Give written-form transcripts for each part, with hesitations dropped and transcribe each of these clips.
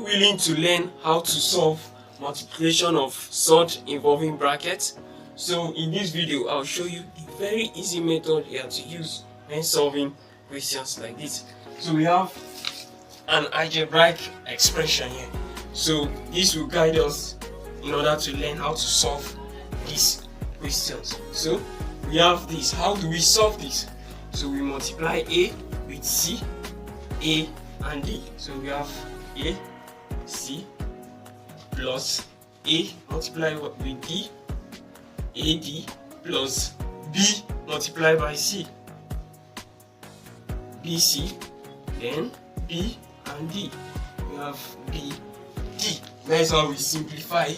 willing to learn how to solve multiplication of surd involving brackets? So in this video, I'll show you a very easy method here to use when solving questions like this. So we have an algebraic expression here. So this will guide us in order to learn how to solve these questions. So we have this. How do we solve this? So we multiply A with C, A and D. So we have A, C plus A multiplied with D, AD plus B multiplied by C, BC, then B and D. We have B, D. That's how we simplify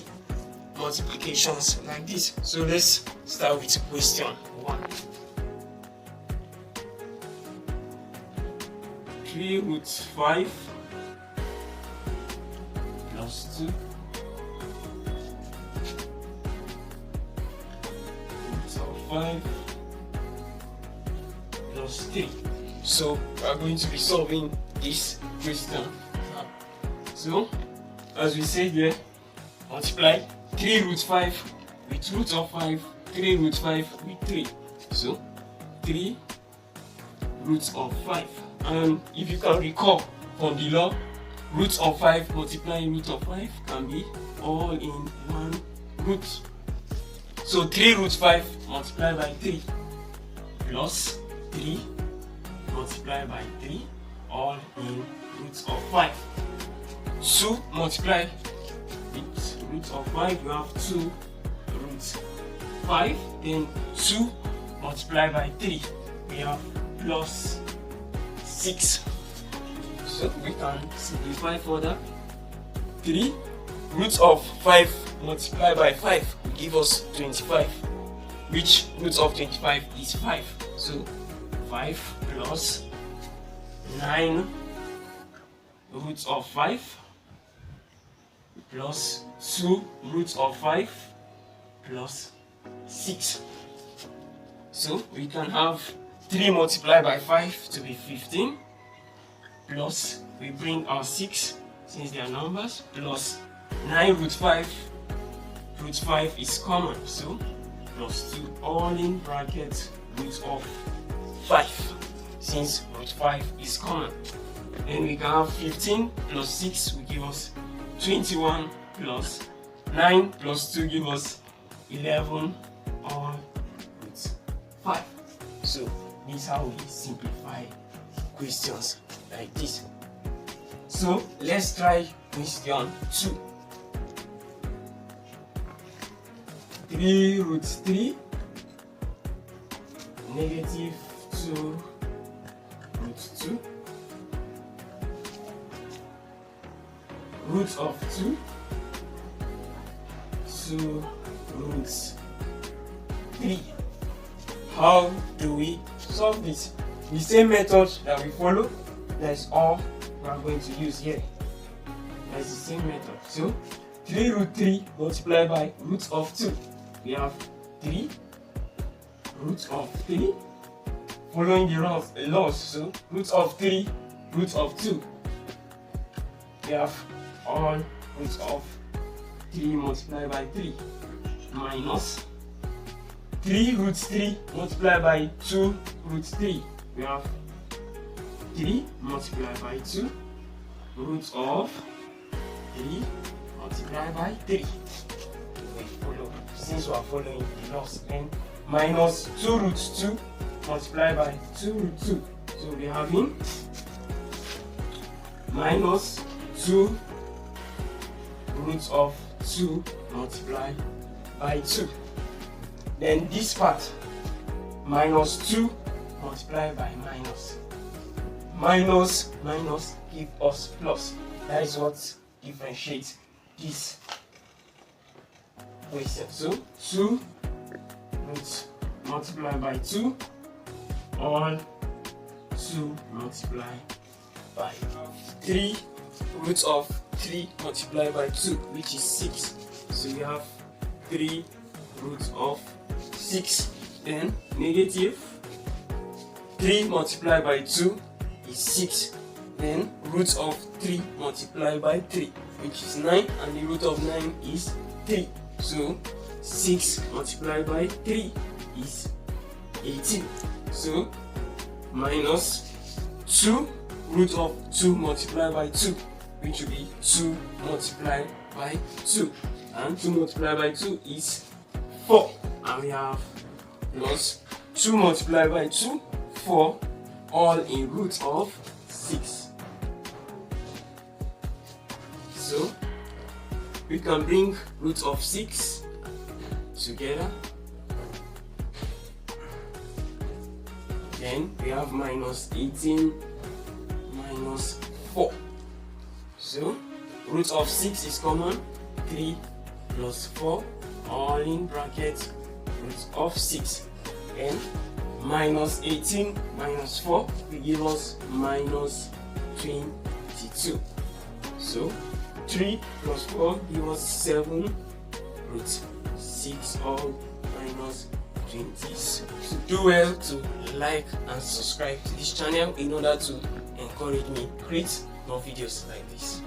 multiplications like this. So let's start with question 1. 3 root 5 plus 2 root of 5 plus 3. So we are going to be solving this question. So as we say here, multiply 3 root 5 with root of 5, 3 root 5 with 3. So 3 root of 5. And if you can recall from the law, root of 5 multiplying root of 5 can be all in one root. So 3 root 5 multiplied by 3 plus 3 multiplied by 3 all in root of 5. 2 multiplied with root of 5, you have 2 root 5, then 2 multiplied by 3, we have plus 6. So we can simplify further. 3 root of 5 multiplied by 5 will give us 25, which root of 25 is 5. So 5 plus 9 root of 5 plus 2 root of 5 plus 6. So we can have 3 multiplied by 5 to be 15, plus we bring our 6 since they are numbers, plus 9 root 5. Root 5 is common, so plus 2 all in bracket root of 5 since root 5 is common. Then we can have 15 plus 6 will give us 21, plus 9 plus 2 give us 11 all root 5. So this is how we simplify questions like this. So let's try question 2. 3 root 3 negative 2 root 2 root of 2 2 root 3. How do we solve this? The same method that we follow, that's all we are going to use here. That's the same method. So 3 root 3 multiplied by root of 2. We have 3 root of 3 following the laws. So root of 3 root of 2. We have all root of 3 multiplied by 3 minus 3 root 3 multiplied by 2 root 3. We have 3 multiplied by 2 root of 3 multiplied by 3. We follow, since we are following the laws, then minus 2 root 2 multiplied by 2 root 2. So we are having minus 2 root of 2 multiplied by 2. Then this part, minus 2 multiplied by minus. Minus, minus give us plus. That is what differentiates this question. So 2 root multiplied by 2 all 2 multiplied by 3 root of 3 multiplied by 2, which is 6. So we have 3 root of 6, then negative 3 multiplied by 2 is 6, Then root of 3 multiplied by 3, which is 9, and the root of 9 is 3. So 6 multiplied by 3 is 18. So minus 2 root of 2 multiplied by 2, which will be 2 multiplied by 2. And 2 multiplied by 2 is 4. And we have plus 2 multiplied by 2, 4, all in root of 6. So we can bring root of 6 together. Then we have minus 18 minus 4. So root of 6 is common. 3 plus 4, all in bracket root of 6. And minus 18 minus 4 will give us minus 22. So 3 plus 4 gives us 7 root 6, all minus 20. So do well to like and subscribe to this channel in order to encourage me create more videos like this.